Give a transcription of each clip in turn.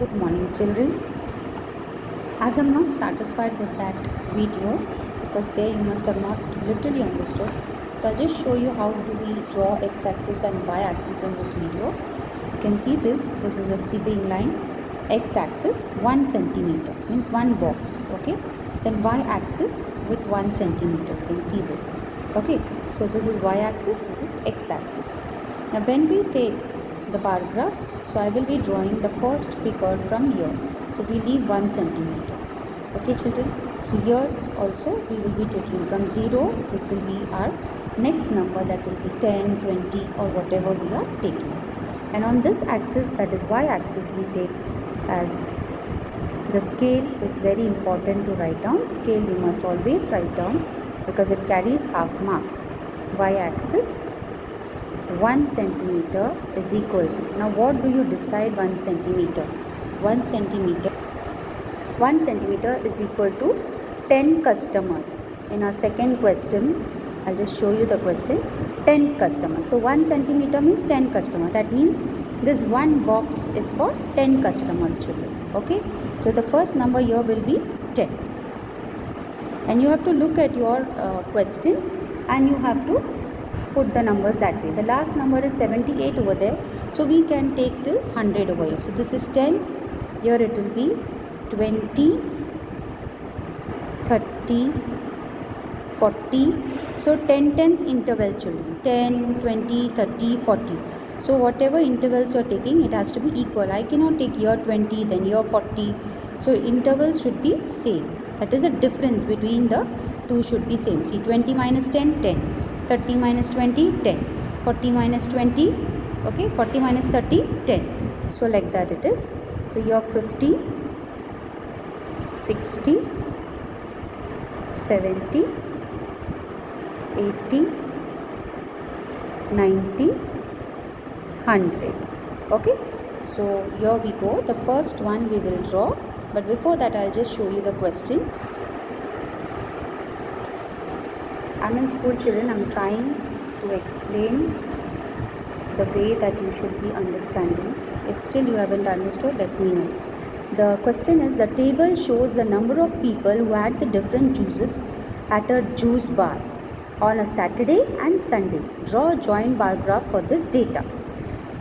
Good morning, children. As I'm not satisfied with that video because there you must have not literally understood, so I'll just show you how do we draw x-axis and y-axis in this video. You can see this is a sleeping line. X-axis 1 centimeter means one box, okay? Then y-axis with 1 centimeter, you can see this, okay? So this is y-axis, this is x-axis. Now when we take the bar graph, so I will be drawing the first figure from here. So we leave 1 centimeter. Okay, children. So here also we will be taking from 0. This will be our next number, that will be 10, 20 or whatever we are taking. And on this axis, that is y-axis, we take as the scale is very important to write down. Scale we must always write down because it carries half marks. Y-axis 1 centimeter is equal to, now what do you decide 1 centimeter? 1 centimeter is equal to 10 customers. In our second question, I'll just show you the question, 10 customers. So 1 centimeter means 10 customers. That means this one box is for 10 customers, children. Okay, so the first number here will be 10. And you have to look at your question and you have to put the numbers that way. The last number is 78 over there, so we can take till 100 over here. So this is 10, here it will be 20, 30, 40. So 10 tens interval, children, 10, 20, 30, 40. So whatever intervals you are taking, it has to be equal. I cannot take here 20, then here 40. So intervals should be same. That is the difference between the two, should be same. See, 20 minus 10, 10. 30 minus 20, 10. 40 minus 20, okay, 40 minus 30, 10. So like that it is. So here 50, 60, 70, 80, 90, 100. Okay, so here we go. The first one we will draw, but before that I'll just show you the question. I'm in school, children. I'm trying to explain the way that you should be understanding. If still you haven't understood, let me know. The question is, the table shows the number of people who had the different juices at a juice bar on a Saturday and Sunday. Draw a joint bar graph for this data.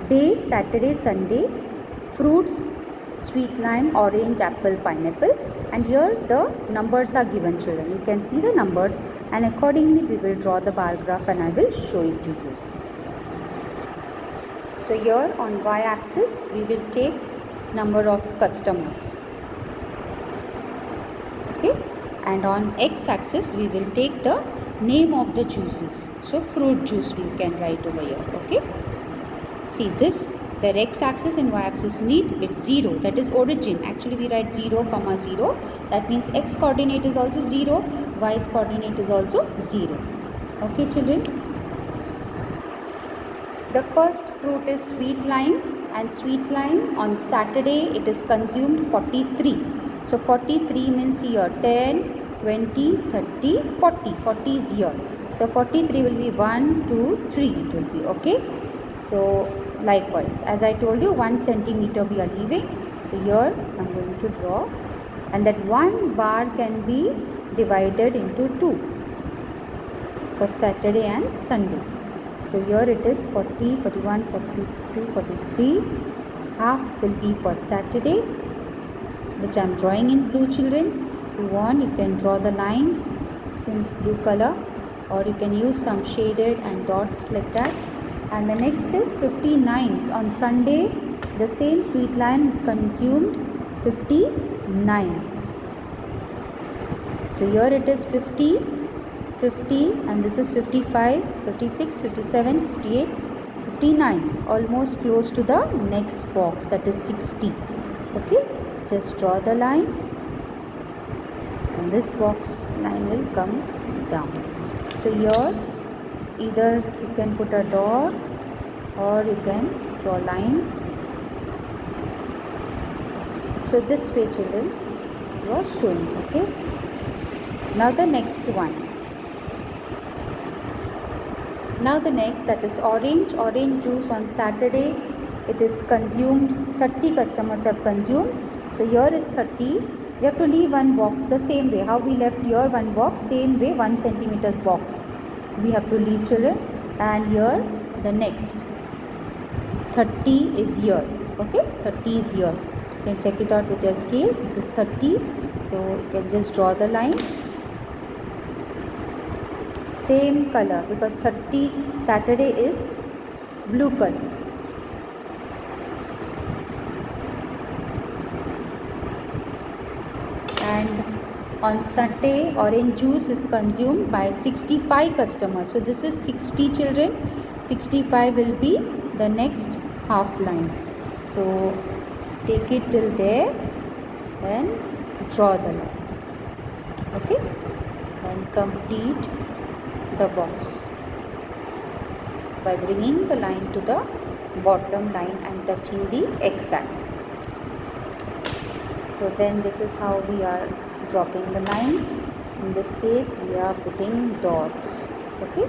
Days: Saturday, Sunday. Fruits: sweet lime, orange, apple, pineapple. And here the numbers are given, children. You can see the numbers and accordingly we will draw the bar graph and I will show it to you. So here on y-axis we will take number of customers. Okay, and on x-axis we will take the name of the juices. So fruit juice we can write over here. Okay, see this, where x-axis and y-axis meet, it's 0, that is origin. Actually we write 0, 0. That means x coordinate is also 0, y's coordinate is also 0. Okay, children. The first fruit is sweet lime, and sweet lime on Saturday it is consumed 43. So 43 means here 10, 20, 30, 40. 40 is here. So 43 will be 1, 2, 3 it will be. Okay. So likewise, as I told you, 1 centimeter we are leaving. So here I am going to draw, and that one bar can be divided into 2 for Saturday and Sunday. So here it is 40, 41, 42, 43. Half will be for Saturday, which I am drawing in blue, children. If you want, you can draw the lines since blue color, or you can use some shaded and dots like that. And the next is 59. On Sunday, the same sweet lime is consumed 59. So here it is 50, 50, and this is 55, 56, 57, 58, 59. Almost close to the next box, that is 60. Okay, just draw the line, and this box line will come down. So here either you can put a dot or you can draw lines. So this way, children, you are showing. Okay, now the next one. Now the next, that is orange. Orange juice on Saturday it is consumed, 30 customers have consumed. So here is 30. We have to leave one box the same way. How we left here one box, same way 1 centimeters box we have to leave, children. And here the next 30 is here. Okay, 30 is here. You can check it out with your scale. This is 30. So you can just draw the line. Same color, because 30 Saturday is blue color. And on Sunday, orange juice is consumed by 65 customers. So this is 60, children. 65 will be the next half line. So take it till there and draw the line. Okay, and complete the box by bringing the line to the bottom line and touching the x-axis. So then this is how we are dropping the lines. In this case we are putting dots. Okay,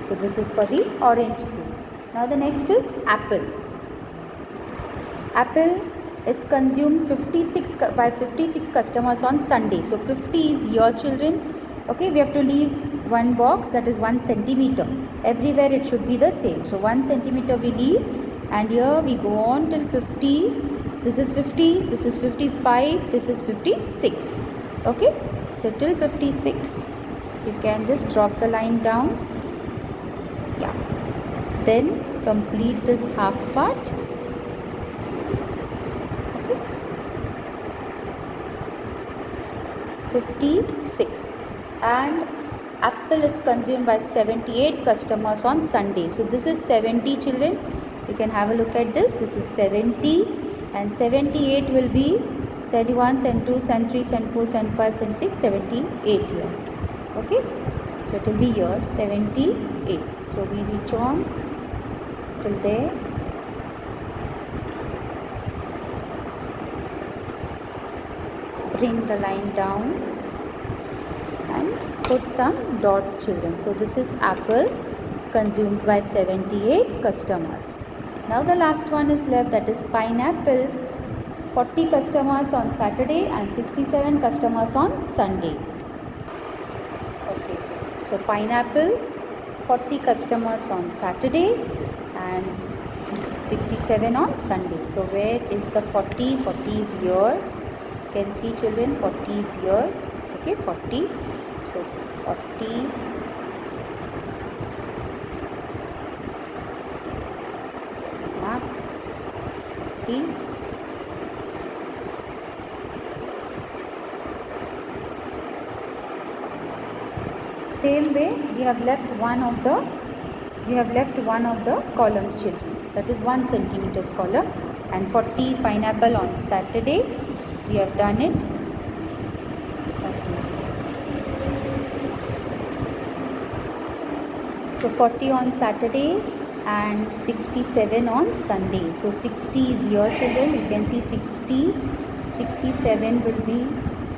so this is for the orange fruit. Now the next is apple. Apple is consumed 56 by 56 customers on Sunday. So 50 is your children. Okay, we have to leave one box, that is 1 centimeter. Everywhere it should be the same. So 1 centimeter we leave, and here we go on till 50. This is 50, this is 55, this is 56. Okay, so till 56 you can just drop the line down. Yeah, then complete this half part. 56. And apple is consumed by 78 customers on Sunday. So this is 70, children. You can have a look at this. This is 70, and 78 will be 71, 72, 73, 74, 75, 76, 78 here. Okay, so it will be here 78. So we reach on till there. Bring the line down and put some dots, children. So this is apple consumed by 78 customers. Now the last one is left, that is pineapple. 40 customers on Saturday and 67 customers on Sunday. Okay, so pineapple, 40 customers on Saturday and 67 on Sunday. So where is the 40? 40 is here. You can see, children, 40 is here. Okay, 40. So 40. Mark 40. Same way we have left one of the columns, children. That is 1 centimeters column, and 40 pineapple on Saturday. We have done it. Okay. So 40 on Saturday and 67 on Sunday. So 60 is here, children. You can see 60. 67 will be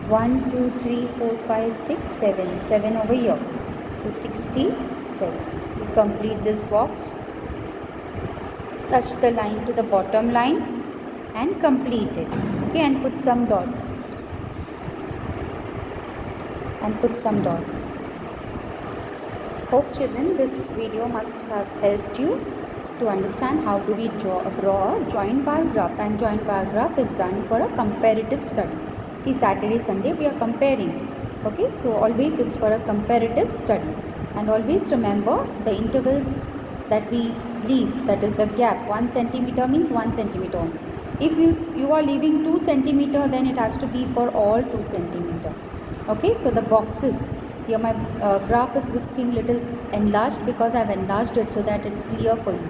1, 2, 3, 4, 5, 6, 7. 7 over here. So 67. You complete this box. Touch the line to the bottom line and complete it. Okay, and put some dots. Hope, children, this video must have helped you to understand how do we draw a joint bar graph. And joint bar graph is done for a comparative study. See, Saturday, Sunday we are comparing. Okay, so always it's for a comparative study. And always remember the intervals that we leave, that is the gap. 1 centimeter means 1 centimeter only. If you are leaving 2 centimeter, then it has to be for all 2 centimeter. Okay, so the boxes here, my graph is looking little enlarged because I have enlarged it so that it's clear for you.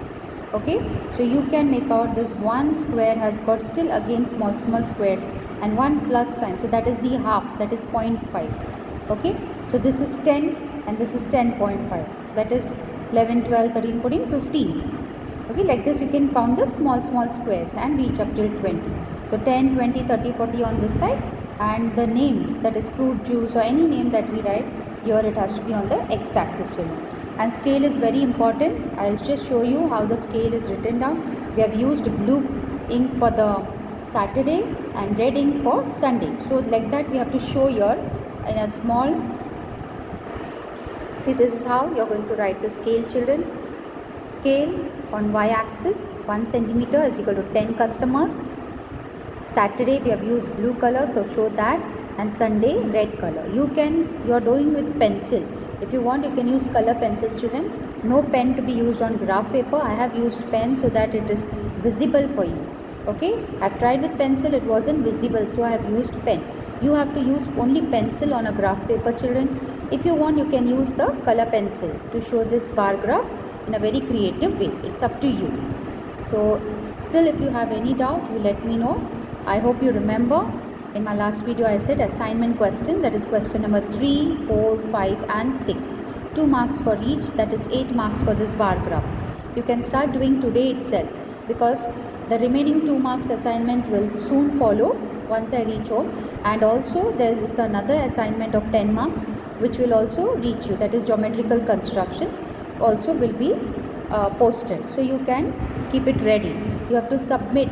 Okay, so you can make out this one square has got still again small squares and one plus sign, so that is the half, that is 0.5. Okay, so this is 10 and this is 10.5, that is 11, 12, 13, 14, 15. Okay, like this you can count the small squares and reach up till 20. So 10, 20, 30, 40 on this side, and the names, that is fruit juice or any name that we write here, it has to be on the x-axis, children. And scale is very important. I'll just show you how the scale is written down. We have used blue ink for the Saturday and red ink for Sunday. So like that we have to show here in a small. See, this is how you're going to write the scale, children. Scale on y-axis 1 centimeter is equal to 10 customers. Saturday we have used blue color, so show that, and Sunday red color. You're doing with pencil. If you want, you can use color pencils, children. No pen to be used on graph paper. I have used pen so that it is visible for you. Okay, I've tried with pencil, it wasn't visible, so I have used pen. You have to use only pencil on a graph paper, children. If you want, you can use the color pencil to show this bar graph in a very creative way. It's up to you. So still, if you have any doubt, you let me know. I hope you remember. In my last video I said assignment question, that is question number 3, 4, 5 and 6. 2 marks for each, that is 8 marks for this bar graph. You can start doing today itself, because the remaining 2 marks assignment will soon follow once I reach home. And also there is another assignment of 10 marks which will also reach you, that is geometrical constructions, also will be posted. So you can keep it ready. You have to submit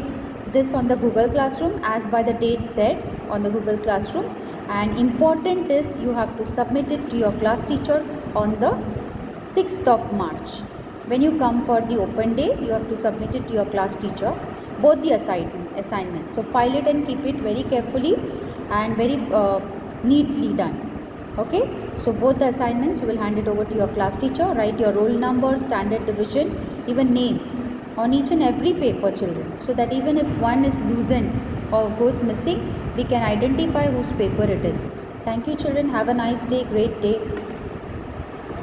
this on the Google Classroom as by the date set on the Google Classroom, and important is you have to submit it to your class teacher on the 6th of March. When you come for the open day, you have to submit it to your class teacher, both the assignment. So file it and keep it very carefully and very neatly done. Okay, so both the assignments you will hand it over to your class teacher. Write your roll number, standard division, even name on each and every paper, children, so that even if one is loosened or goes missing, we can identify whose paper it is. Thank you, children. Have a nice day, great day.